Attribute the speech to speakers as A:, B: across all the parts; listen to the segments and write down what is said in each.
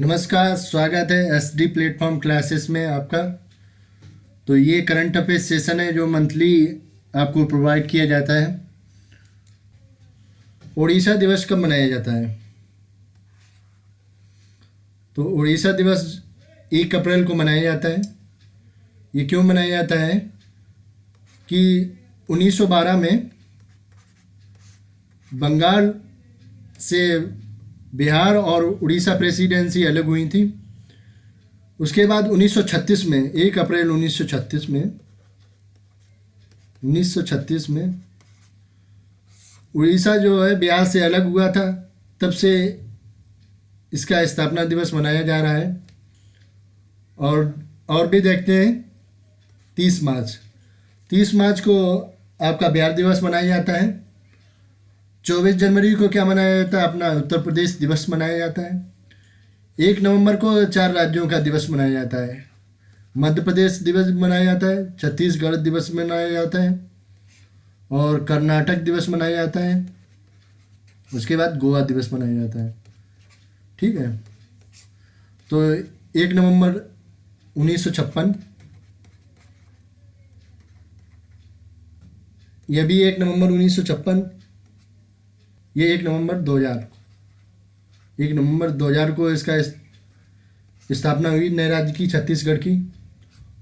A: नमस्कार, स्वागत है एसडी प्लेटफॉर्म क्लासेस में आपका। तो ये करंट अफेयर्स सेशन है जो मंथली आपको प्रोवाइड किया जाता है। उड़ीसा दिवस कब मनाया जाता है? तो उड़ीसा दिवस 1 अप्रैल को मनाया जाता है। ये क्यों मनाया जाता है कि 1912 में बंगाल से बिहार और उड़ीसा प्रेसिडेंसी अलग हुई थी। उसके बाद 1936 में 1 अप्रैल 1936 में उड़ीसा जो है बिहार से अलग हुआ था। तब से इसका स्थापना दिवस मनाया जा रहा है। और भी देखते हैं 30 मार्च को आपका बिहार दिवस मनाया जाता है। 24 जनवरी को क्या मनाया जाता है? अपना उत्तर प्रदेश दिवस मनाया जाता है। 1 नवंबर को 4 राज्यों का दिवस मनाया जाता है। मध्य प्रदेश दिवस मनाया जाता है, छत्तीसगढ़ दिवस मनाया जाता है और कर्नाटक दिवस मनाया जाता है। उसके बाद गोवा दिवस मनाया जाता है। ठीक है। तो 1 नवंबर 1956, यह भी 1 नवंबर 1956, ये 1 नवंबर 2000 को इसका स्थापना हुई नए राज्य की, छत्तीसगढ़ की।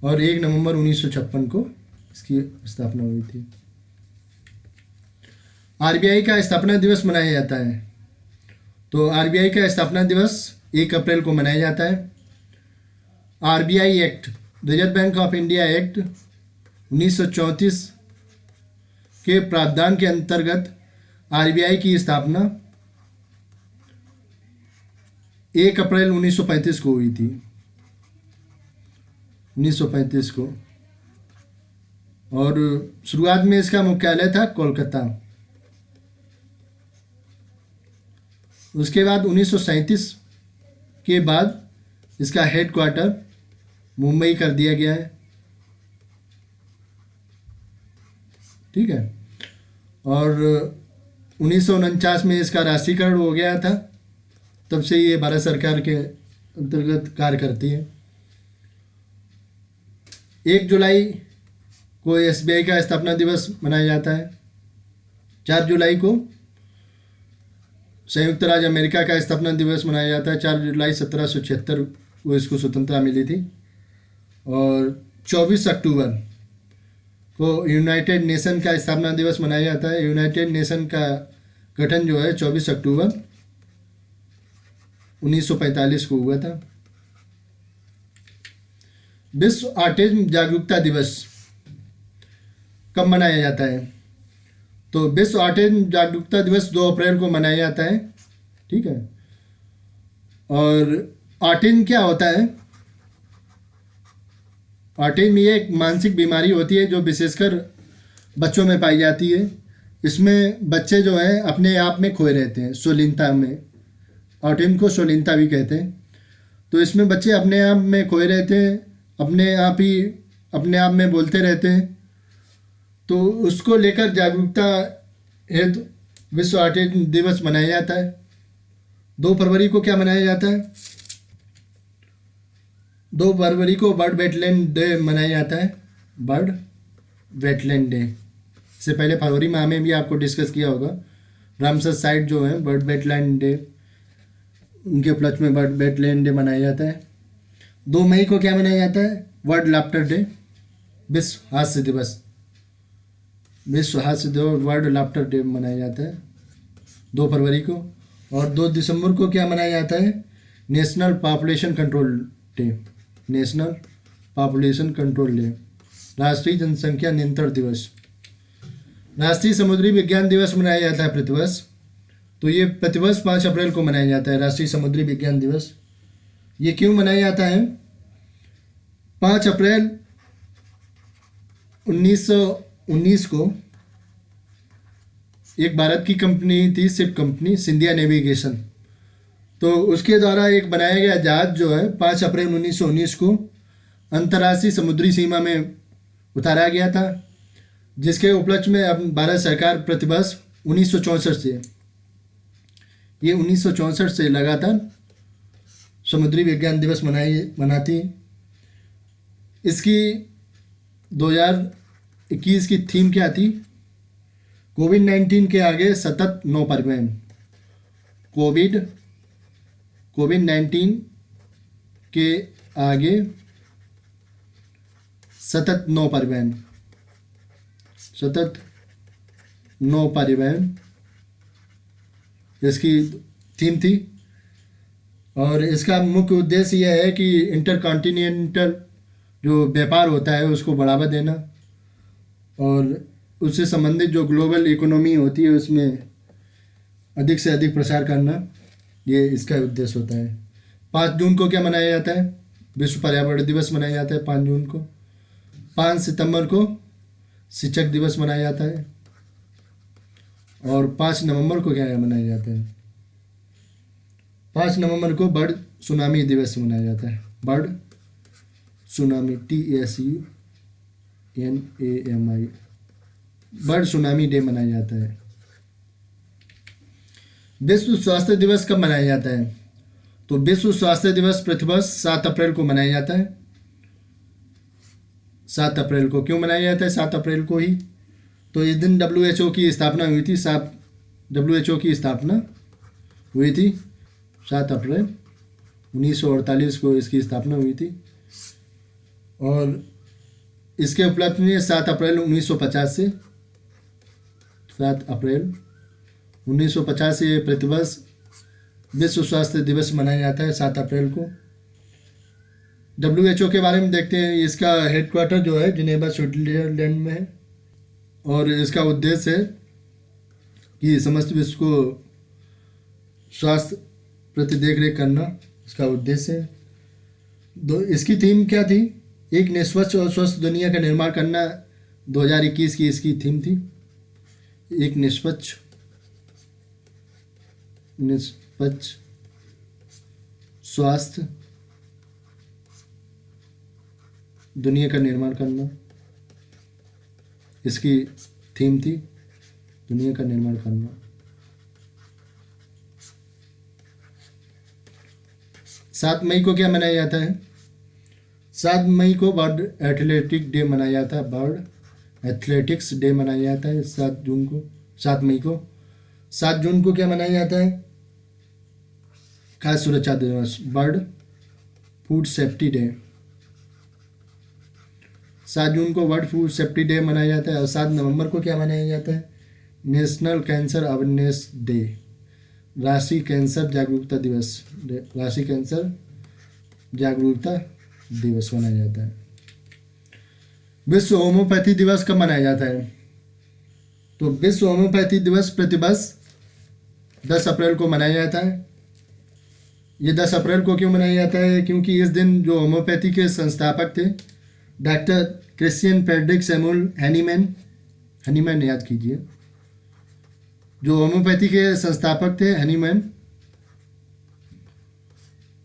A: और 1 नवंबर 1956 को इसकी स्थापना हुई थी। आरबीआई का स्थापना दिवस मनाया जाता है। तो आरबीआई का स्थापना दिवस 1 अप्रैल को मनाया जाता है। RBI act, reserve bank of India act 1934 के प्रावधान के अंतर्गत आरबीआई की स्थापना 1 अप्रैल 1935 को हुई थी। 1935 को। और शुरुआत में इसका मुख्यालय था कोलकाता। उसके बाद 1937 के बाद इसका हेडक्वार्टर मुंबई कर दिया गया है। ठीक है। और 1949 में इसका राष्ट्रीयकरण हो गया था। तब से ये भारत सरकार के अंतर्गत कार्य करती है। 1 जुलाई को एसबीआई का स्थापना दिवस मनाया जाता है। 4 जुलाई को संयुक्त राज्य अमेरिका का स्थापना दिवस मनाया जाता है। 4 जुलाई 1776 को इसको स्वतंत्रता मिली थी। और 24 अक्टूबर को यूनाइटेड नेशन का स्थापना दिवस मनाया जाता है। यूनाइटेड नेशन का गठन जो है 24 अक्टूबर 1945 को हुआ था। विश्व ऑटिज्म जागरूकता दिवस कब मनाया जाता है? तो विश्व ऑटिज्म जागरूकता दिवस 2 अप्रैल को मनाया जाता है। ठीक है। और ऑटिज्म क्या होता है? ऑटिज्म ये एक मानसिक बीमारी होती है जो विशेषकर बच्चों में पाई जाती है। इसमें बच्चे जो हैं अपने आप में खोए रहते हैं, स्वलीनता में। ऑटिज्म को स्वलीनता भी कहते हैं। तो इसमें बच्चे अपने आप में खोए रहते हैं, अपने आप में बोलते रहते हैं। तो उसको लेकर जागरूकता हेतु विश्व ऑटिज्म दिवस मनाया जाता है। 2 फरवरी को क्या मनाया जाता है? 2 फरवरी को वर्ल्ड वेटलैंड डे मनाया जाता है। वर्ल्ड वेटलैंड डे से पहले फरवरी माह में भी आपको डिस्कस किया होगा। रामसर साइट जो है वर्ल्ड वेटलैंड डे, उनके उपलक्ष्य में वर्ल्ड वेटलैंड डे मनाया जाता है। 2 मई को क्या मनाया जाता है? वर्ल्ड लाफ्टर डे, विश्व हास्य दिवस। विश्व हास्य दिवस, वर्ल्ड लाफ्टर डे मनाया जाता है 2 फरवरी को। और 2 दिसंबर को क्या मनाया जाता है? National population control day. National population control day, राष्ट्रीय जनसंख्या नियंत्रण दिवस। राष्ट्रीय समुद्री विज्ञान दिवस मनाया जाता है प्रतिवर्ष। तो ये प्रतिवर्ष 5 अप्रैल को मनाया जाता है, राष्ट्रीय समुद्री विज्ञान दिवस। ये क्यों मनाया जाता है? 5 अप्रैल 1919 को एक भारत की कंपनी थी, शिप कंपनी सिंधिया नेविगेशन। तो उसके द्वारा एक बनाया गया जहाज जो है 5 अप्रैल 1919 को अंतर्राष्ट्रीय समुद्री सीमा में उतारा गया था, जिसके उपलक्ष्य में अब भारत सरकार प्रतिवर्ष 1964 से ये 1964 से लगातार समुद्री विज्ञान दिवस मनाती है। इसकी 2021 की थीम क्या थी? कोविड-19 के आगे सतत नो परिवहन। कोविड-19 के आगे सतत नो परिवहन, सतत नो परिवहन इसकी थीम थी। और इसका मुख्य उद्देश्य यह है कि इंटरकॉन्टिनेंटल जो व्यापार होता है उसको बढ़ावा देना और उससे संबंधित जो ग्लोबल इकोनॉमी होती है उसमें अधिक से अधिक प्रसार करना, ये इसका उद्देश्य होता है। 5 जून को क्या मनाया जाता है? विश्व पर्यावरण दिवस मनाया जाता है 5 जून को। 5 सितंबर को शिक्षक दिवस मनाया जाता है। और 5 नवंबर को क्या मनाया जाता है? 5 नवंबर को बर्ड सुनामी दिवस मनाया जाता है। Bird tsunami, TSUNAMI, bird tsunami day मनाया जाता है। विश्व स्वास्थ्य दिवस कब मनाया जाता है? तो विश्व स्वास्थ्य दिवस प्रतिवर्ष 7 अप्रैल को मनाया जाता है। 7 अप्रैल को क्यों मनाया जाता है? 7 अप्रैल को ही तो इस दिन WHO की स्थापना हुई थी। WHO की स्थापना हुई थी 7 अप्रैल 1948 को इसकी स्थापना हुई थी। और इसके उपलक्ष्य में 7 अप्रैल 1950 से 7 अप्रैल 1950 से प्रतिवर्ष विश्व स्वास्थ्य दिवस मनाया जाता है 7 अप्रैल को। WHO के बारे में देखते हैं। इसका हेडक्वार्टर जो है जिनेवा स्विट्जरलैंड में है और इसका उद्देश्य है कि समस्त विश्व को स्वास्थ्य प्रति देख रेख करना इसका उद्देश्य है। इसकी थीम क्या थी? एक निष्पक्ष और स्वस्थ दुनिया का निर्माण करना 2021 की इसकी थीम थी। एक निष्पक्ष स्वास्थ्य दुनिया का निर्माण करना इसकी थीम थी। दुनिया का निर्माण करना। 7 मई को क्या मनाया जाता है? 7 मई को वर्ल्ड एथलेटिक डे मनाया जाता है। वर्ल्ड एथलेटिक्स डे मनाया जाता है 7 जून को। 7 मई को 7 जून को क्या मनाया जाता है? खाद्य सुरक्षा दिवस, वर्ल्ड फूड सेफ्टी डे। 7 जून को वर्ल्ड फूड सेफ्टी डे मनाया जाता है। और 7 नवंबर को क्या मनाया जाता है? नेशनल कैंसर अवेयरनेस डे, राष्ट्रीय कैंसर जागरूकता दिवस। राष्ट्रीय कैंसर जागरूकता दिवस मनाया जाता है। विश्व होम्योपैथी दिवस कब मनाया जाता है? तो विश्व होम्योपैथी दिवस प्रतिवर्ष 10 अप्रैल को मनाया जाता है। ये 10 अप्रैल को क्यों मनाया जाता है? क्योंकि इस दिन जो होम्योपैथी के संस्थापक थे doctor Christian Friedrich Samuel Hahnemann याद कीजिए, जो होम्योपैथी के संस्थापक थे हनीमैन,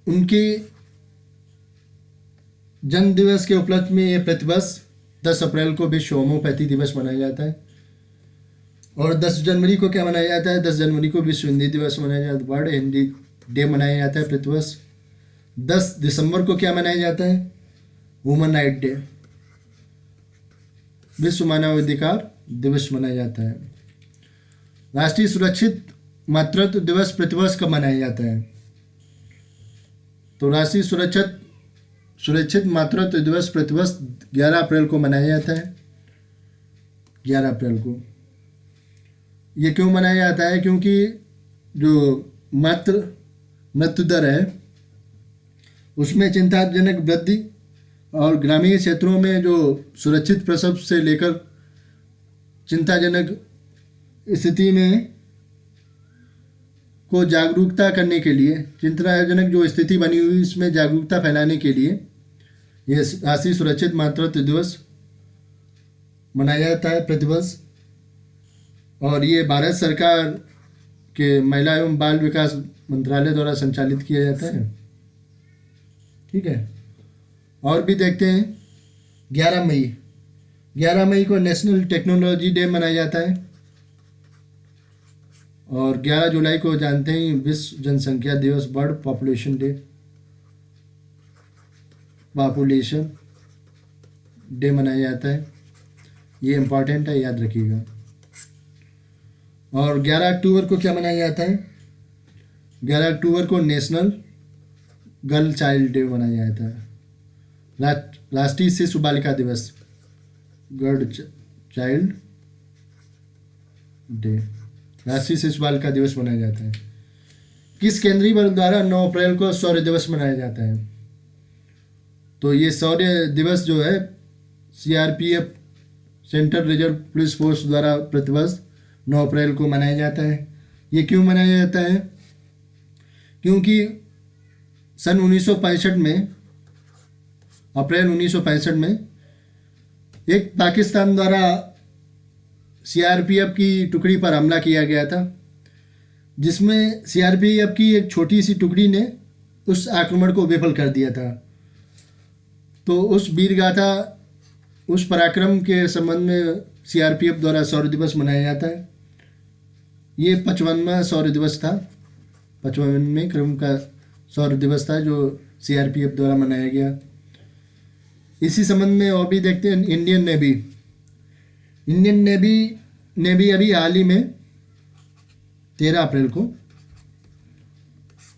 A: उनकी जन्म दिवस के उपलक्ष्य में ये प्रतिवर्ष 10 अप्रैल को विश्व होम्योपैथी दिवस मनाया जाता है। और 10 जनवरी को क्या मनाया जाता है? 10 जनवरी को विश्व हिंदी दिवस मनाया जाता है। वर्ल्ड हिंदी डे मनाया जाता है प्रतिवर्ष। 10 दिसंबर को क्या मनाया जाता है? वुमेन राइट डे, विश्व मानवाधिकार दिवस मनाया जाता है। राष्ट्रीय सुरक्षित मातृत्व दिवस प्रतिवर्ष कब मनाया जाता है? तो राष्ट्रीय सुरक्षित मातृत्व दिवस प्रतिवर्ष 11 अप्रैल को मनाया जाता है। 11 अप्रैल को ये क्यों मनाया जाता है? क्योंकि जो मृत्यु दर है उसमें चिंताजनक वृद्धि और ग्रामीण क्षेत्रों में जो सुरक्षित प्रसव से लेकर चिंताजनक स्थिति में को जागरूकता करने के लिए, चिंताजनक जो स्थिति बनी हुई इसमें जागरूकता फैलाने के लिए यह राष्ट्रीय सुरक्षित मातृत्व दिवस मनाया जाता है प्रतिवर्ष। और ये भारत सरकार के महिला एवं बाल विकास मंत्रालय द्वारा संचालित किया जाता है। ठीक है। और भी देखते हैं 11 मई को नेशनल टेक्नोलॉजी डे मनाया जाता है। और 11 जुलाई को जानते हैं विश्व जनसंख्या दिवस, world population day. Population day मनाया जाता है। ये इम्पॉर्टेंट है, याद रखिएगा। और 11 अक्टूबर को क्या मनाया जाता है? 11 अक्टूबर को नेशनल गर्ल चाइल्ड डे मनाया जाता है। राष्ट्रीय शिशु बालिका दिवस, गर्ल चाइल्ड डे, राष्ट्रीय शिशु बालिका दिवस मनाया जाता है। किस केंद्रीय बल द्वारा 9 अप्रैल को शौर्य दिवस मनाया जाता है? तो ये शौर्य दिवस जो है CRPF central reserve police force द्वारा प्रतिवर्ष 9 अप्रैल को मनाया जाता है। ये क्यों मनाया जाता है? क्योंकि सन 1965 में, अप्रैल 1965 में एक पाकिस्तान द्वारा CRPF की टुकड़ी पर हमला किया गया था, जिसमें CRPF की एक छोटी सी टुकड़ी ने उस आक्रमण को विफल कर दिया था। तो उस वीरगाथा, उस पराक्रम के संबंध में CRPF द्वारा शौर्य दिवस मनाया जाता है। ये 55वां शौर्य दिवस था, 55वें क्रम का शौर्य दिवस था जो CRPF द्वारा मनाया गया। इसी संबंध में और भी देखते हैं इंडियन नेवी अभी हाल ही में 13 अप्रैल को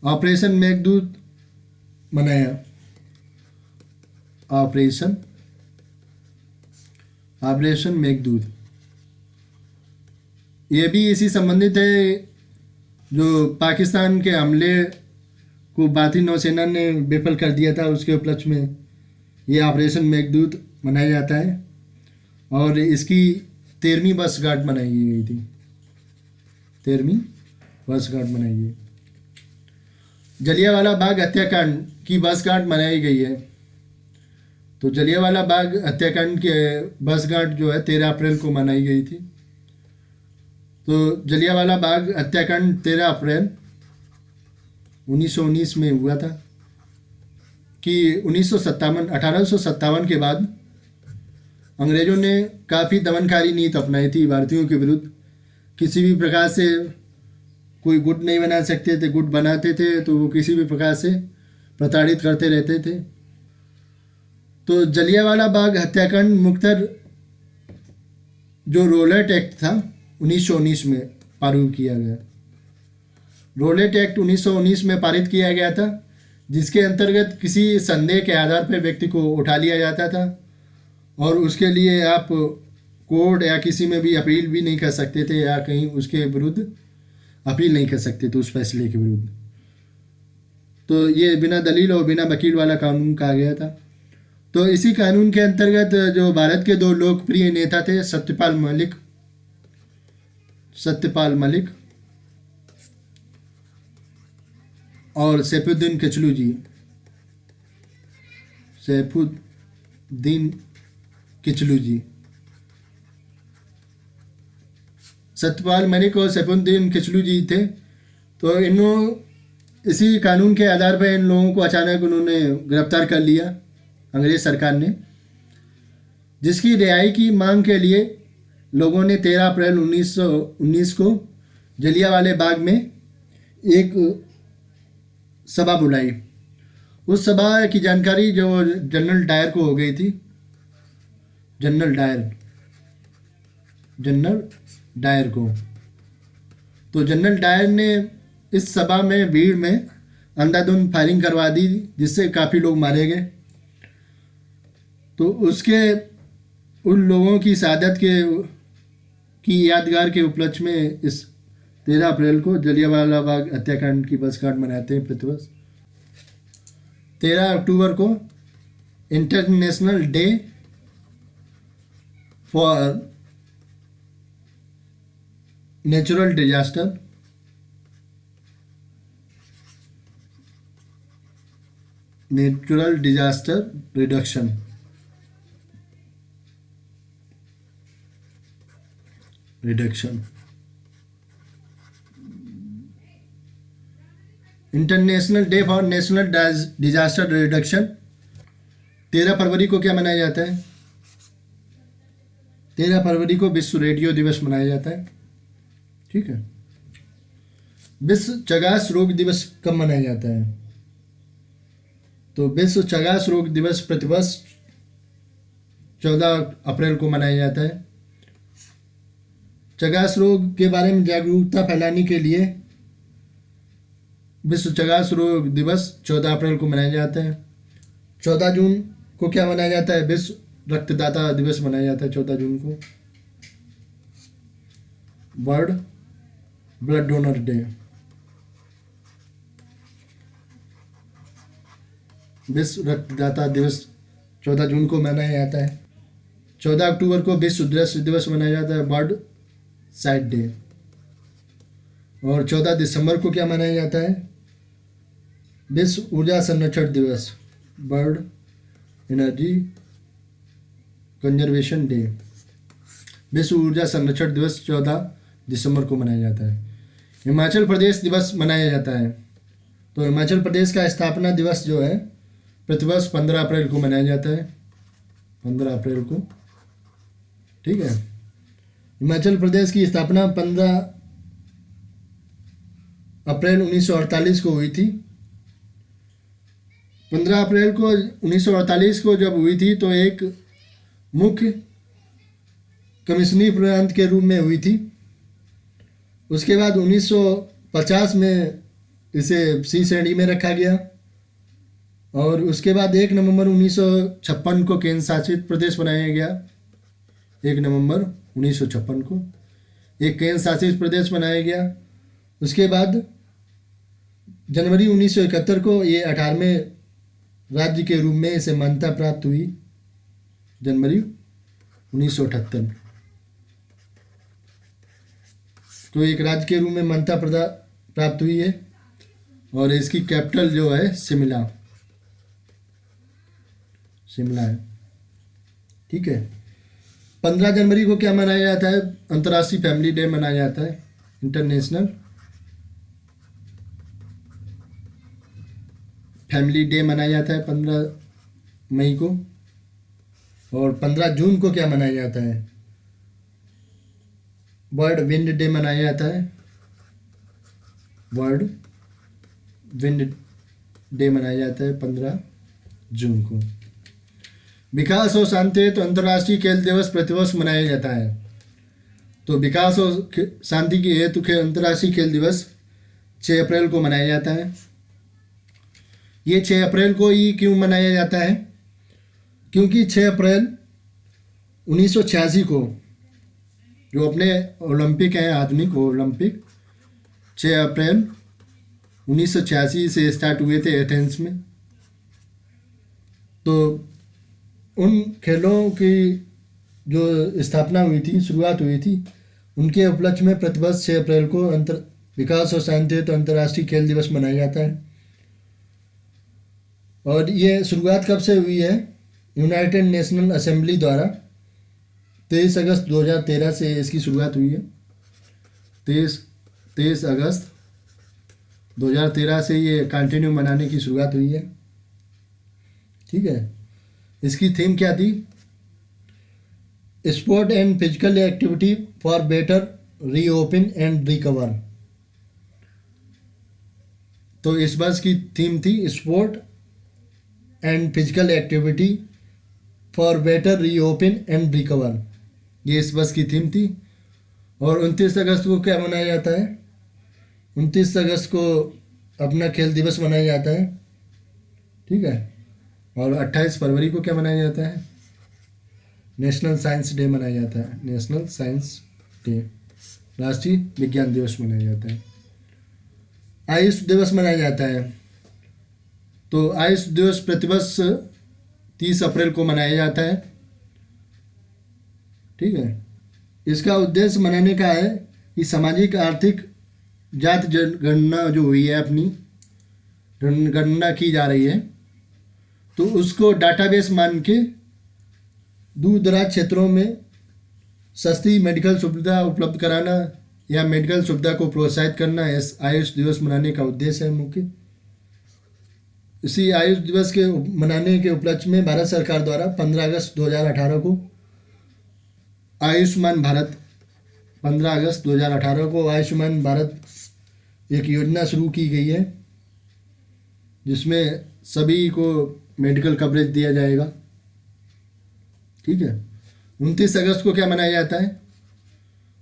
A: ऑपरेशन मेघदूत मनाया। ऑपरेशन मेघदूत ये भी इसी संबंधित है, जो पाकिस्तान के हमले को भारतीय नौसेना ने विफल कर दिया था, उसके उपलक्ष्य में ये ऑपरेशन मेघदूत मनाया जाता है। और इसकी 13वीं वर्षगांठ मनाई गई थी, 13वीं वर्षगांठ मनाई गई। जलियांवाला बाग हत्याकांड की वर्षगांठ मनाई गई है। तो जलियांवाला बाग हत्याकांड की वर्षगांठ जो है 13 अप्रैल को मनाई गई थी। तो जलियांवाला बाग हत्याकांड 13 अप्रैल 1919 में हुआ था कि 1857 के बाद अंग्रेज़ों ने काफ़ी दमनकारी नीति अपनाई थी भारतीयों के विरुद्ध। किसी भी प्रकार से कोई गुट नहीं बना सकते थे, गुट बनाते थे तो वो किसी भी प्रकार से प्रताड़ित करते रहते थे। तो जलियांवाला बाग हत्याकांड मुख्यतः जो रोलेट एक्ट था 1919 में पारित किया गया। रोलेट एक्ट 1919 में पारित किया गया था, जिसके अंतर्गत किसी संदेह के आधार पर व्यक्ति को उठा लिया जाता था और उसके लिए आप कोर्ट या किसी में भी अपील भी नहीं कर सकते थे या कहीं उसके विरुद्ध अपील नहीं कर सकते थे उस फैसले के विरुद्ध। तो ये बिना दलील और बिना वकील वाला कानून कहा गया था। तो इसी कानून के अंतर्गत जो भारत के 2 लोकप्रिय नेता थे, सत्यपाल मलिक और सैफुद्दीन किचलू जी। सत्यपाल मलिक और सैफुद्दीन किचलू जी थे। तो इसी कानून के आधार पर इन लोगों को अचानक उन्होंने गिरफ्तार कर लिया अंग्रेज सरकार ने, जिसकी रिहाई की मांग के लिए लोगों ने 13 अप्रैल 1919 को जलियांवाले बाग में एक सभा बुलाई। उस सभा की जानकारी जो जनरल डायर को हो गई थी, जनरल डायर को। तो जनरल डायर ने इस सभा में भीड़ में अंधाधुंध फायरिंग करवा दी, जिससे काफ़ी लोग मारे गए। तो उन लोगों की शहादत की यादगार के उपलक्ष्य में इस 13 अप्रैल को जलियांवाला बाग हत्याकांड की वर्षगांठ मनाते हैं प्रतिवर्ष। 13 अक्टूबर को international day for natural disaster reduction. International day for national disaster reduction 13 फरवरी को क्या मनाया जाता है? 13 फरवरी को विश्व रेडियो दिवस मनाया जाता है। ठीक है। विश्व चगास रोग दिवस कब मनाया जाता है? तो विश्व चगास रोग दिवस प्रतिवर्ष 14 अप्रैल को मनाया जाता है। चगास रोग के बारे में जागरूकता फैलाने के लिए विश्व चगास रोग दिवस 14 अप्रैल को मनाया जाता है। 14 जून को क्या मनाया जाता है? विश्व रक्तदाता दिवस मनाया जाता है 14 जून को। World blood donor day. विश्व रक्तदाता दिवस 14 जून को मनाया जाता है। 14 अक्टूबर को विश्व दृष्टि दिवस मनाया जाता है, बर्ड साइट डे। और 14 दिसंबर को क्या मनाया जाता है? विश्व ऊर्जा संरक्षण दिवस, बर्ड एनर्जी कंजर्वेशन डे। विश्व ऊर्जा संरक्षण दिवस 14 दिसंबर को मनाया जाता है। हिमाचल प्रदेश दिवस मनाया जाता है। तो हिमाचल प्रदेश का स्थापना दिवस जो है प्रतिवर्ष 15 अप्रैल को मनाया जाता है, 15 अप्रैल को। ठीक है, हिमाचल प्रदेश की स्थापना 15 अप्रैल 1948 को हुई थी। 15 अप्रैल को 1948 को जब हुई थी तो एक मुख्य कमिश्नरी प्रांत के रूप में हुई थी। उसके बाद 1950 में इसे सी श्रेणी में रखा गया और उसके बाद 1 नवंबर 1956 को केंद्र शासित प्रदेश बनाया गया। 1 नवंबर 1956 को एक केंद्र शासित प्रदेश बनाया गया। उसके बाद जनवरी 1971 को ये 18वें राज्य के रूप में इसे मान्यता प्राप्त हुई, जनवरी 1978। तो एक राज्य के रूप में मान्यता प्राप्त हुई है और इसकी कैपिटल जो है शिमला है। ठीक है, 15 जनवरी को क्या मनाया जाता है? अंतर्राष्ट्रीय फैमिली डे मनाया जाता है, इंटरनेशनल फैमिली डे मनाया जाता है 15 मई को। और 15 जून को क्या मनाया जाता है? वर्ल्ड विंड डे मनाया जाता है, वर्ल्ड विंड डे मनाया जाता है 15 जून को। विकास और शांति हेतु अंतर्राष्ट्रीय खेल दिवस प्रतिवर्ष मनाया जाता है। तो विकास और शांति की हेतु अंतर्राष्ट्रीय खेल दिवस 6 अप्रैल को मनाया जाता है। ये 6 अप्रैल को ही क्यों मनाया जाता है? क्योंकि 6 अप्रैल 1986 को जो अपने ओलंपिक हैं, आधुनिक ओलंपिक 6 अप्रैल 1986 से स्टार्ट हुए थे एथेंस में। तो उन खेलों की जो स्थापना हुई थी, शुरुआत हुई थी, उनके उपलक्ष्य में प्रतिवर्ष 6 अप्रैल को विकास और शांति हेतु अंतर्राष्ट्रीय खेल दिवस मनाया जाता है। और ये शुरुआत कब से हुई है? यूनाइटेड नेशनल असेंबली द्वारा 23 अगस्त 2013 से इसकी शुरुआत हुई है। 23 अगस्त 2013 से ये कंटिन्यू मनाने की शुरुआत हुई है। ठीक है, इसकी थीम क्या थी? Sport and physical activity for better reopen and recover. तो इस वर्ष की थीम थी sport and physical activity for better reopen and recover. ये इस वर्ष की थीम थी। और 29 अगस्त को क्या मनाया जाता है? 29 अगस्त को अपना खेल दिवस मनाया जाता है। ठीक है, और 28 फरवरी को क्या मनाया जाता है? नेशनल साइंस डे मनाया जाता है, नेशनल साइंस डे, राष्ट्रीय विज्ञान दिवस मनाया जाता है। आयुष दिवस मनाया जाता है। तो आयुष दिवस प्रतिवर्ष 30 अप्रैल को मनाया जाता है। ठीक है, इसका उद्देश्य मनाने का है कि सामाजिक आर्थिक जाति जनगणना जो हुई है, अपनी जनगणना की जा रही है, तो उसको डाटाबेस मान के दूर दराज क्षेत्रों में सस्ती मेडिकल सुविधा उपलब्ध कराना या मेडिकल सुविधा को प्रोत्साहित करना इस आयुष दिवस मनाने का उद्देश्य है मुख्य। इसी आयुष दिवस के मनाने के उपलक्ष्य में भारत सरकार द्वारा 15 अगस्त 2018 को आयुष्मान भारत 15 अगस्त 2018 को आयुष्मान भारत एक योजना शुरू की गई है। जिसमें सभी को मेडिकल कवरेज दिया जाएगा। ठीक है। 29 अगस्त को क्या मनाया जाता है?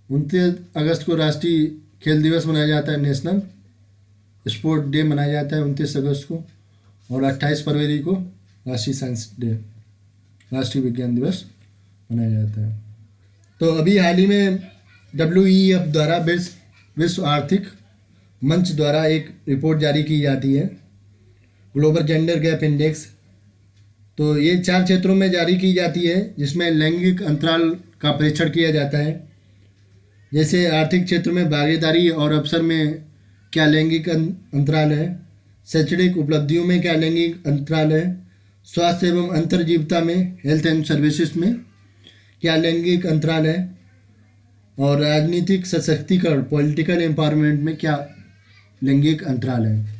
A: 29 अगस्त को राष्ट्रीय खेल दिवस मनाया जाता है, नेशनल स्पोर्ट डे मनाया जाता है 29 अगस्त को। और 28 फरवरी को राष्ट्रीय साइंस डे, राष्ट्रीय विज्ञान दिवस मनाया जाता है। तो अभी हाल ही में WEF द्वारा विश्व आर्थिक मंच द्वारा एक रिपोर्ट जारी की जाती है, ग्लोबल जेंडर गैप इंडेक्स। तो ये 4 क्षेत्रों में जारी की जाती है, जिसमें लैंगिक अंतराल का परीक्षण किया जाता है। जैसे आर्थिक क्षेत्र में भागीदारी और अवसर में क्या लैंगिक अंतराल है, शैक्षणिक उपलब्धियों में क्या लैंगिक अंतराल है, स्वास्थ्य एवं अंतर्जीवता में हेल्थ एंड सर्विसेज में क्या लैंगिक अंतराल है, और राजनीतिक सशक्तिकरण पॉलिटिकल एम्पावरमेंट में क्या लैंगिक अंतराल है।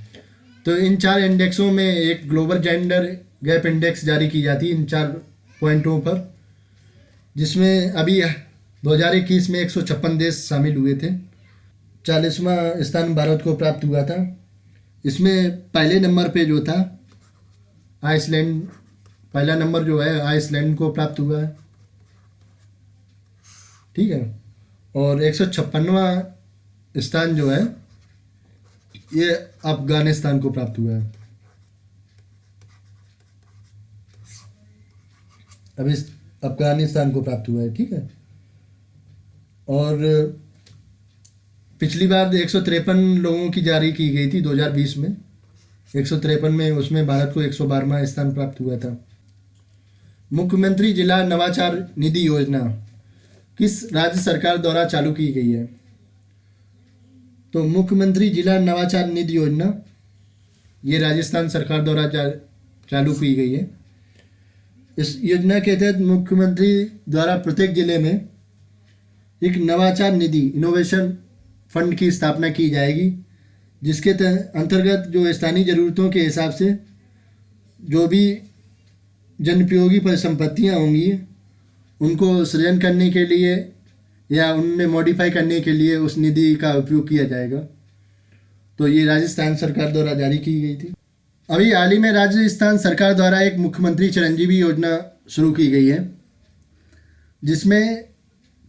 A: तो इन 4 इंडेक्सों में एक ग्लोबल जेंडर गैप इंडेक्स जारी की जाती है इन 4 पॉइंटों पर, जिसमें अभी 2021 में 156 देश शामिल हुए थे। 40वां स्थान भारत को प्राप्त हुआ था। इसमें पहले नंबर पे जो था आइसलैंड, पहला नंबर जो है आइसलैंड को प्राप्त हुआ है। ठीक है। और 156वां स्थान जो है ये अफगानिस्तान को प्राप्त हुआ है। अभी अफगानिस्तान को प्राप्त हुआ है। ठीक है। और पिछली बार 153 लोगों की जारी की गई थी 2020 में, 153 में, उसमें भारत को 112वां स्थान प्राप्त हुआ था। मुख्यमंत्री जिला नवाचार निधि योजना किस राज्य सरकार द्वारा चालू की गई है? तो मुख्यमंत्री जिला नवाचार निधि योजना ये राजस्थान सरकार द्वारा चालू की गई है। इस योजना के तहत मुख्यमंत्री द्वारा प्रत्येक जिले में एक नवाचार निधि इनोवेशन फंड की स्थापना की जाएगी, जिसके अंतर्गत जो स्थानीय ज़रूरतों के हिसाब से जो भी जनोपयोगी परिसंपत्तियाँ होंगी उनको सृजन करने के लिए या उनमें मॉडिफाई करने के लिए उस निधि का उपयोग किया जाएगा। तो ये राजस्थान सरकार द्वारा जारी की गई थी। अभी हाल ही में राजस्थान सरकार द्वारा एक मुख्यमंत्री चिरंजीवी योजना शुरू की गई है, जिसमें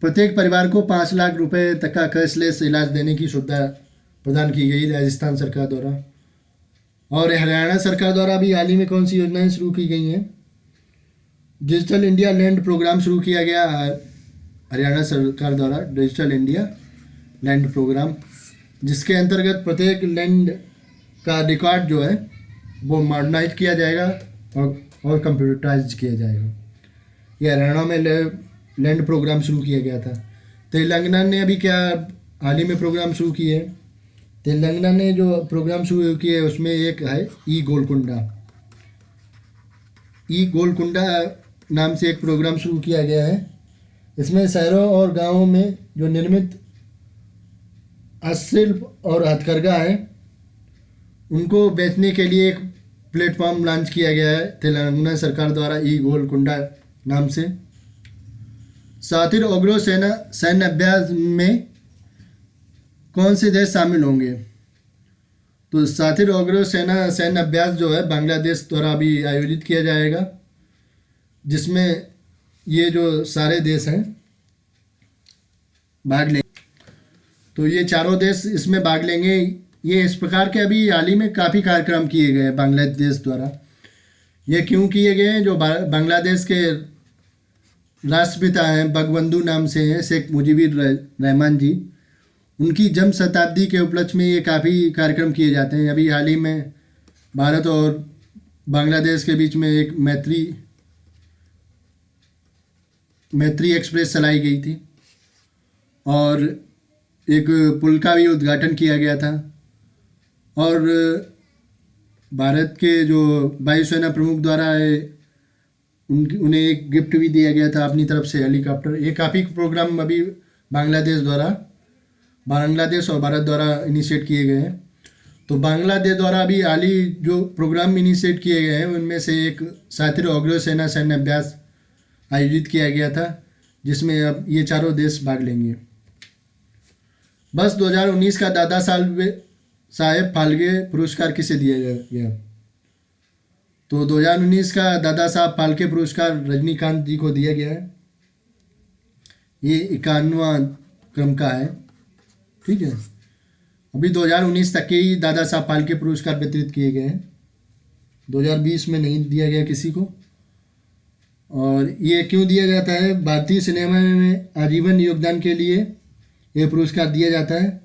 A: प्रत्येक परिवार को 5 लाख रुपए तक का कैशलेस इलाज देने की सुविधा प्रदान की गई राजस्थान सरकार द्वारा। और हरियाणा सरकार द्वारा भी हाल ही में कौन सी योजनाएं शुरू की गई हैं? डिजिटल इंडिया लैंड प्रोग्राम शुरू किया गया हरियाणा सरकार द्वारा, डिजिटल इंडिया लैंड प्रोग्राम, जिसके अंतर्गत प्रत्येक लैंड का रिकॉर्ड जो है वो मॉडर्नाइज किया जाएगा और कंप्यूटराइज किया जाएगा। ये हरियाणा में लैंड प्रोग्राम शुरू किया गया था। तेलंगाना ने अभी क्या हाल ही में प्रोग्राम शुरू किए हैं? तेलंगाना ने जो प्रोग्राम शुरू किए उसमें एक है ई गोलकुंडा नाम से एक प्रोग्राम शुरू किया गया है। इसमें शहरों और गांवों में जो निर्मित हस्तशिल्प और हथकरघा है उनको बेचने के लिए एक प्लेटफॉर्म लॉन्च किया गया है तेलंगाना सरकार द्वारा, ई गोलकुंडा नाम से। सातिर ओग्रो सैन्य अभ्यास में कौन से देश शामिल होंगे? तो सातिर ओग्रो सैन्य अभ्यास जो है बांग्लादेश द्वारा अभी आयोजित किया जाएगा, जिसमें ये जो सारे देश हैं भाग लेंगे। तो ये चारों देश इसमें भाग लेंगे। ये इस प्रकार के अभी हाल ही में काफ़ी कार्यक्रम किए गए हैं बांग्लादेश द्वारा। ये क्यों किए गए हैं? जो बांग्लादेश के राष्ट्रपिता हैं, बंगबंधु नाम से हैं, शेख मुजीबुर रहमान जी, उनकी जन्म शताब्दी के उपलक्ष्य में ये काफ़ी कार्यक्रम किए जाते हैं। अभी हाल ही में भारत और बांग्लादेश के बीच में एक मैत्री एक्सप्रेस चलाई गई थी और एक पुल का भी उद्घाटन किया गया था। और भारत के जो वायुसेना प्रमुख द्वारा उन्हें एक गिफ्ट भी दिया गया था अपनी तरफ से, हेलीकॉप्टर। ये काफ़ी प्रोग्राम अभी बांग्लादेश और भारत द्वारा इनिशिएट किए गए हैं। तो बांग्लादेश द्वारा अभी हाल ही जो प्रोग्राम इनिशिएट किए गए हैं उनमें से एक सातिर ओग्रो सैन्य अभ्यास आयोजित किया गया था, जिसमें अब ये चारों देश भाग लेंगे। बस 2019 का दादा साहेब फाल्के पुरस्कार किसे दिया गया? तो 2019 का दादा साहब फाल्के पुरस्कार रजनीकांत जी को दिया गया है। ये 51वां क्रम का है, ठीक है। अभी 2019 तक के ही दादा साहब फाल्के पुरस्कार वितरित किए गए हैं, 2020 में नहीं दिया गया किसी को। और ये क्यों दिया जाता है? भारतीय सिनेमा में आजीवन योगदान के लिए ये पुरस्कार दिया जाता है।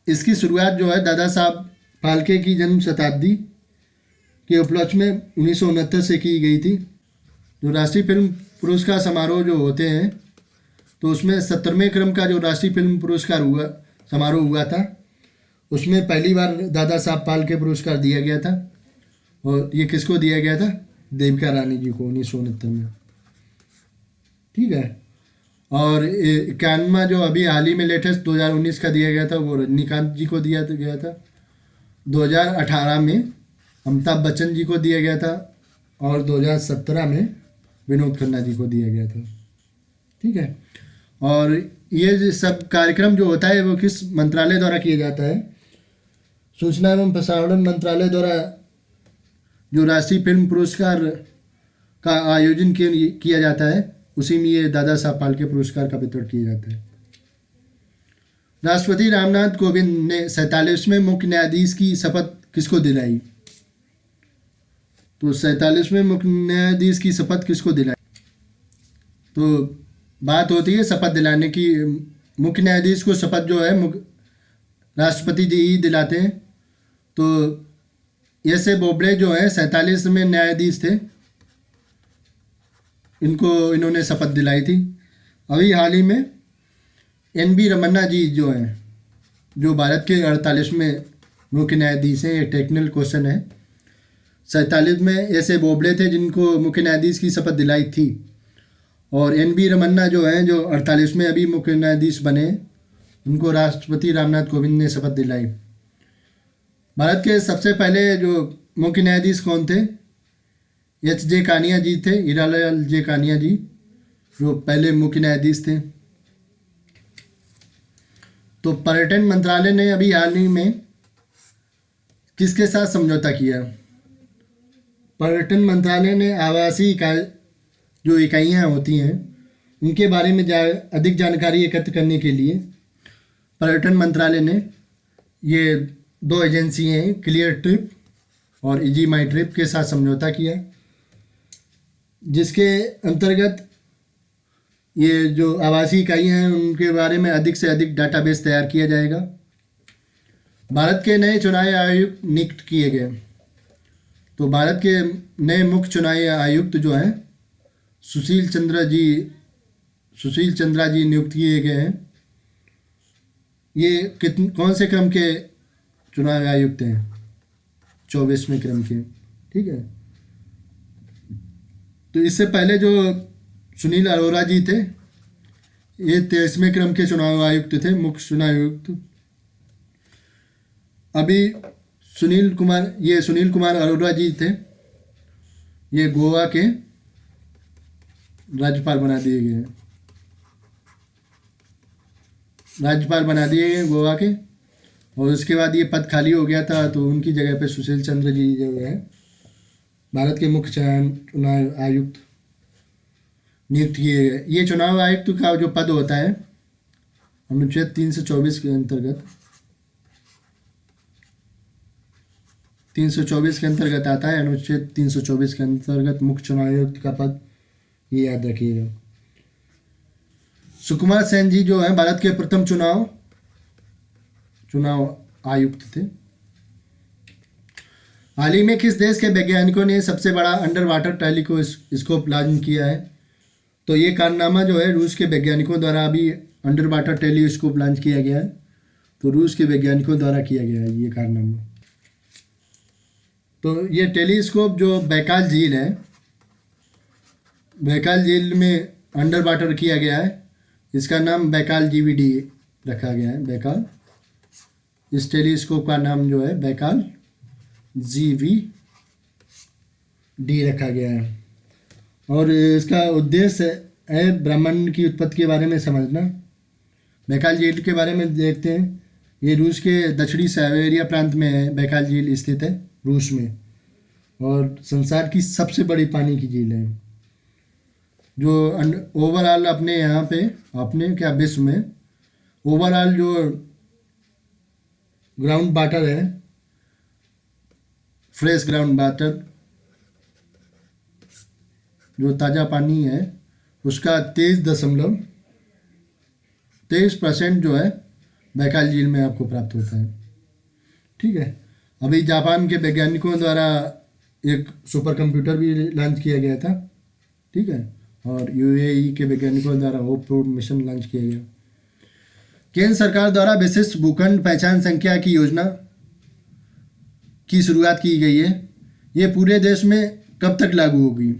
A: इसकी शुरुआत जो है दादा साहब फाल्के की जन्म शताब्दी के उपलक्ष्य में 1969 से की गई थी। जो राष्ट्रीय फिल्म पुरस्कार समारोह जो होते हैं, तो उसमें 70वें क्रम का जो राष्ट्रीय फिल्म पुरस्कार समारोह हुआ था, उसमें पहली बार दादा साहब फाल्के पुरस्कार दिया गया था। और ये किसको दिया गया था? देविका रानी जी को 1969 में, ठीक है। और 91वां जो अभी हाल ही में लेटेस्ट 2019 का दिया गया था, वो रजनीकांत जी को दिया गया था। 2018 में अमिताभ बच्चन जी को दिया गया था और 2017 में विनोद खन्ना जी को दिया गया था, ठीक है। और ये सब कार्यक्रम जो होता है वो किस मंत्रालय द्वारा किया जाता है? सूचना एवं प्रसारण मंत्रालय द्वारा जो राष्ट्रीय फिल्म पुरस्कार का आयोजन किया जाता है, उसी में ये दादा साहब फाल्के पुरस्कार का वितरण किया जाता है। राष्ट्रपति रामनाथ कोविंद ने 47वें मुख्य न्यायाधीश की शपथ किसको दिलाई? तो 47वें मुख्य न्यायाधीश की शपथ किसको दिलाई? तो बात होती है शपथ दिलाने की। मुख्य न्यायाधीश को शपथ जो है राष्ट्रपति जी ही दिलाते हैं। तो एस ए बोबड़े जो है 47वें न्यायाधीश थे, इन्होंने शपथ दिलाई थी। अभी हाल ही में NV रमन्ना जी जो हैं, जो भारत के 48वें मुख्य न्यायाधीश हैं, ये टेक्निकल क्वेश्चन है। 47 में एस ए बोबड़े थे जिनको मुख्य न्यायाधीश की शपथ दिलाई थी, और NV रमन्ना जो हैं, जो 48वें अभी मुख्य न्यायाधीश बने, उनको राष्ट्रपति रामनाथ कोविंद ने शपथ दिलाई। भारत के सबसे पहले जो मुख्य न्यायाधीश कौन थे? HJ कानिया जी थे, हीरालाल जे कानिया जी, जो पहले मुख्य न्यायाधीश थे। तो पर्यटन मंत्रालय ने अभी हाल ही में किसके साथ समझौता किया? पर्यटन मंत्रालय ने आवासीय जो इकाइयाँ होती हैं, उनके बारे में अधिक जानकारी एकत्र करने के लिए पर्यटन मंत्रालय ने ये 2 एजेंसियाँ हैं, क्लियर ट्रिप और इजी माई ट्रिप के साथ समझौता किया, जिसके अंतर्गत ये जो आवासीय इकाइयाँ हैं उनके बारे में अधिक से अधिक डाटाबेस तैयार किया जाएगा। भारत के नए चुनाव आयुक्त नियुक्त किए गए। तो भारत के नए मुख्य चुनाव आयुक्त जो हैं सुशील चंद्रा जी नियुक्त किए गए हैं। ये कौन से क्रम के चुनाव आयुक्त हैं? 24वें क्रम के, ठीक है। तो इससे पहले जो सुनील अरोड़ा जी थे, ये 23वें क्रम के चुनाव आयुक्त थे, मुख्य चुनाव आयुक्त। अभी सुनील कुमार अरोड़ा जी थे, ये गोवा के राज्यपाल बना दिए गए गोवा के। और उसके बाद ये पद खाली हो गया था, तो उनकी जगह पे सुशील चंद्र जी जो है भारत के मुख्य चुनाव आयुक्त नियुक्त किए गए। ये चुनाव आयुक्त का जो पद होता है अनुच्छेद 324 के अंतर्गत 324 के अंतर्गत आता है। अनुच्छेद 324 के अंतर्गत मुख्य चुनाव आयुक्त का पद, ये याद रखिएगा। सुकुमार सेन जी जो है भारत के प्रथम चुनाव आयुक्त थे। हाल ही में किस देश के वैज्ञानिकों ने सबसे बड़ा अंडर वाटर टेलीस्कोप लॉन्च किया है? तो ये कारनामा जो है रूस के वैज्ञानिकों द्वारा अभी अंडर वाटर टेलीस्कोप लॉन्च किया गया है। तो रूस के वैज्ञानिकों द्वारा किया गया है ये कारनामा। तो ये टेलीस्कोप जो बैकाल झील है, बैकाल झील में अंडर वाटर किया गया है। इसका नाम बैकाल GVD रखा गया है। बैकाल, इस टेलीस्कोप का नाम जो है बैकाल GVD रखा गया है। और इसका उद्देश्य है ब्रह्मांड की उत्पत्ति के बारे में समझना। बैकाल झील के बारे में देखते हैं। ये रूस के दक्षिणी साइबेरिया प्रांत में है। बैकाल झील स्थित है रूस में। और संसार की सबसे बड़ी पानी की झील है। जो ओवरऑल अपने यहाँ पे, अपने क्या विश्व में ओवरऑल जो ग्राउंड वाटर है, फ्रेश ग्राउंड वाटर, जो ताज़ा पानी है, उसका 23% जो है बैकाल झील में आपको प्राप्त होता है। ठीक है। अभी जापान के वैज्ञानिकों द्वारा एक सुपर कंप्यूटर भी लॉन्च किया गया था। ठीक है। और यूएई के वैज्ञानिकों द्वारा होप प्रो मिशन लॉन्च किया गया। केंद्र सरकार द्वारा विशिष्ट भूखंड पहचान संख्या की योजना की शुरुआत की गई है। ये पूरे देश में कब तक लागू होगी?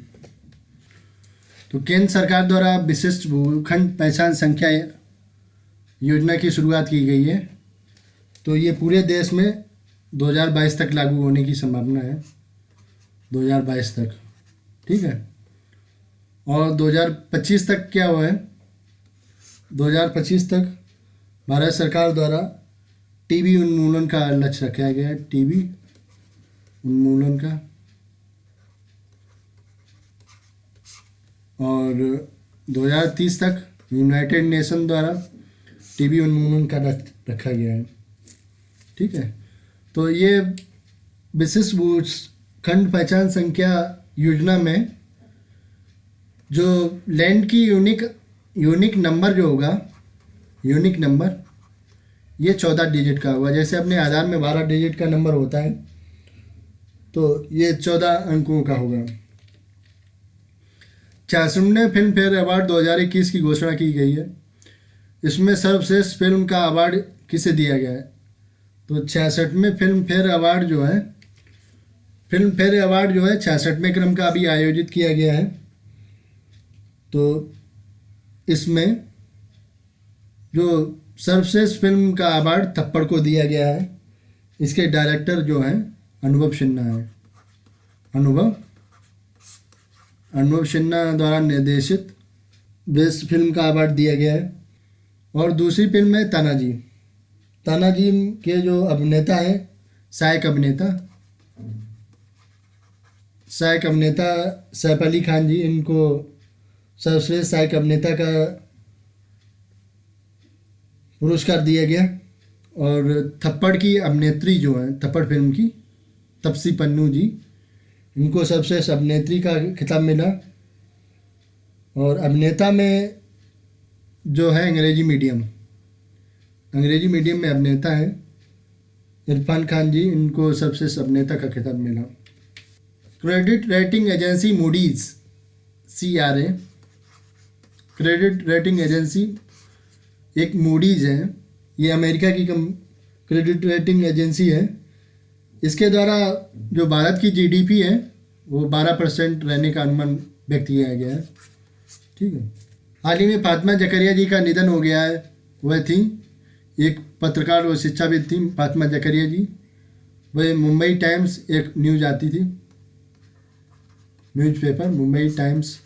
A: तो केंद्र सरकार द्वारा विशिष्ट भूखंड पहचान संख्या योजना की शुरुआत की गई है। तो ये पूरे देश में 2022 तक लागू होने की संभावना है, 2022 तक। ठीक है। और 2025 तक क्या हुआ है, 2025 तक भारत सरकार द्वारा टीबी उन्मूलन का लक्ष्य रखा गया है, टीबी उन्मूलन का। और 2030 तक यूनाइटेड नेशन द्वारा टीबी उन्मूलन का लक्ष्य रखा गया है। ठीक है। तो ये विशिष्ट भूखंड पहचान संख्या योजना में जो लैंड की यूनिक नंबर जो होगा, यूनिक नंबर, ये 14 डिजिट का होगा। जैसे अपने आधार में 12 डिजिट का नंबर होता है, तो ये 14 अंकों का होगा। 66वें फिल्म फेयर अवार्ड 2021 की घोषणा की गई है। इसमें सर्वश्रेष्ठ फिल्म का अवार्ड किसे दिया गया है? तो 66वें फिल्म फेयर अवार्ड जो है, 66वें क्रम का अभी आयोजित किया गया है। तो इसमें जो सर्वश्रेष्ठ फिल्म का अवार्ड थप्पड़ को दिया गया है। इसके डायरेक्टर जो हैं अनुभव सिन्हा है। अनुभव सिन्हा द्वारा निर्देशित बेस्ट फिल्म का अवार्ड दिया गया है। और दूसरी फिल्म है तानाजी। तानाजी के जो अभिनेता हैं, सहायक अभिनेता सैफ अली खान जी, इनको सर्वश्रेष्ठ सहायक अभिनेता का पुरस्कार दिया गया। और थप्पड़ की अभिनेत्री जो है, थप्पड़ फिल्म की तपसी पन्नू जी, इनको सर्वश्रेष्ठ अभिनेत्री का खिताब मिला। और अभिनेता में जो है अंग्रेजी मीडियम में अभिनेता है इरफान खान जी, इनको सर्वश्रेष्ठ अभिनेता का खिताब मिला। Credit rating agency Moody's CRA, credit rating agency एक मूडीज है, ये अमेरिका की क्रेडिट रेटिंग एजेंसी है। इसके द्वारा जो भारत की GDP है वो 12% रहने का अनुमान व्यक्त किया गया है। ठीक है। हाल ही में फातिमा जकरिया जी का निधन हो गया है। वह थी एक पत्रकार और शिक्षाविद थी, फातिमा जकरिया जी। वह मुंबई टाइम्स एक न्यूज़ आती थी, न्यूज़पेपर मुंबई टाइम्स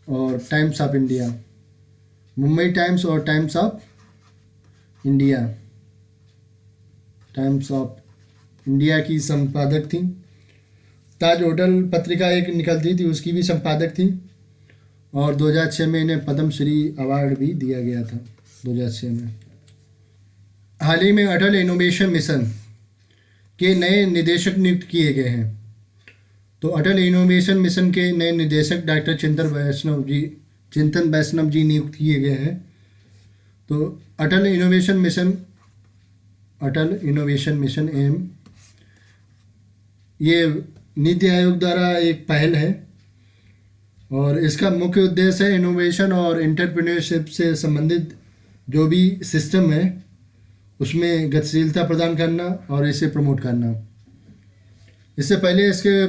A: और times of India, Mumbai times और टाइम्स ऑफ इंडिया की संपादक थी। ताज होटल पत्रिका एक निकलती थी, उसकी भी संपादक थी। और 2006 में इन्हें पद्मश्री अवार्ड भी दिया गया था, 2006 में। हाल ही में अटल इनोवेशन मिशन के नए निदेशक नियुक्त किए गए हैं। तो अटल इनोवेशन मिशन के नए निदेशक डॉक्टर चिंतन वैष्णव जी नियुक्त किए गए हैं। तो अटल इनोवेशन मिशन एम, ये नीति आयोग द्वारा एक पहल है और इसका मुख्य उद्देश्य है इनोवेशन और एंटरप्रेन्योरशिप से संबंधित जो भी सिस्टम है उसमें गतिशीलता प्रदान करना और इसे प्रमोट करना। इससे पहले इसके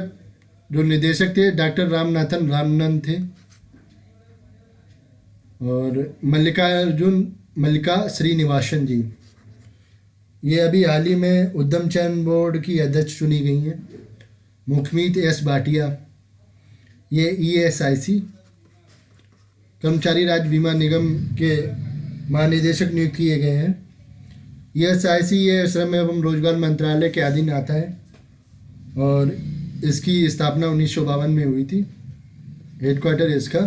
A: जो निदेशक थे डॉक्टर रामनाथन रामनन थे और मल्लिका श्रीनिवासन जी। ये अभी हाल ही में उद्यम चयन बोर्ड की अध्यक्ष चुनी गई हैं। मुखमीत एस भाटिया, ये ESIC कर्मचारी राज्य बीमा निगम के महानिदेशक नियुक्त किए गए हैं। ESIC ये श्रम एवं रोजगार मंत्रालय के अधीन आता है और इसकी स्थापना 1952 में हुई थी। हेडक्वार्टर इसका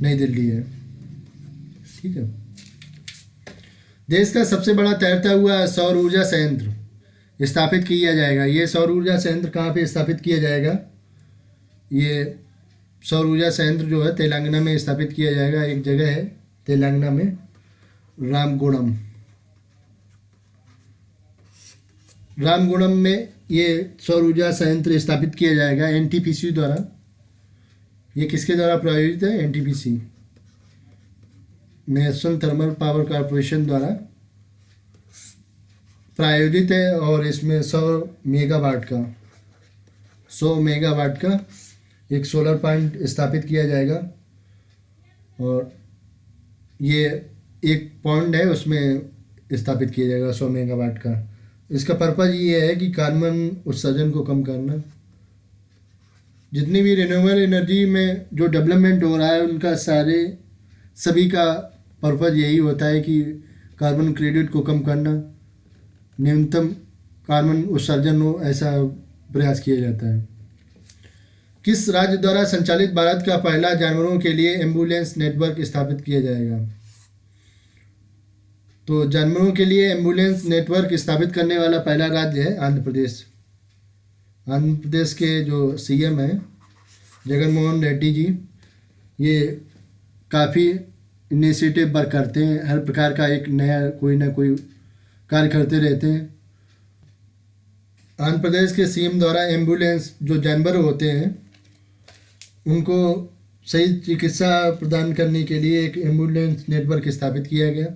A: नई दिल्ली है। ठीक है। देश का सबसे बड़ा तैरता हुआ सौर ऊर्जा संयंत्र स्थापित किया जाएगा। ये सौर ऊर्जा संयंत्र कहाँ पे स्थापित किया जाएगा? ये सौर ऊर्जा संयंत्र जो है तेलंगाना में स्थापित किया जाएगा। एक जगह है तेलंगाना में, रामगुणम। रामगुणम में ये सौर ऊर्जा संयंत्र स्थापित किया जाएगा एनटीपीसी द्वारा। ये किसके द्वारा प्रायोजित है? NTPC, national thermal power corporation द्वारा प्रायोजित है। और इसमें 100 मेगावाट का एक सोलर प्लांट स्थापित किया जाएगा। और ये एक पॉन्ड है उसमें स्थापित किया जाएगा 100 मेगावाट का। इसका पर्पज़ ये है कि कार्बन उत्सर्जन को कम करना। जितनी भी रिन्यूएबल एनर्जी में जो डेवलपमेंट हो रहा है उनका सभी का पर्पज़ यही होता है कि कार्बन क्रेडिट को कम करना, न्यूनतम कार्बन उत्सर्जन हो, ऐसा प्रयास किया जाता है। किस राज्य द्वारा संचालित भारत का पहला जानवरों के लिए एम्बुलेंस नेटवर्क स्थापित किया जाएगा? तो जानवरों के लिए एम्बुलेंस नेटवर्क स्थापित करने वाला पहला राज्य है आंध्र प्रदेश। आंध्र प्रदेश के जो सीएम हैं जगनमोहन रेड्डी जी, ये काफ़ी इनिशिएटिव वर्क करते हैं। हर प्रकार का एक नया कोई ना कोई कार्य करते रहते हैं। आंध्र प्रदेश के सीएम द्वारा एम्बुलेंस जो जानवर होते हैं उनको सही चिकित्सा प्रदान करने के लिए एक एम्बुलेंस नेटवर्क स्थापित किया गया।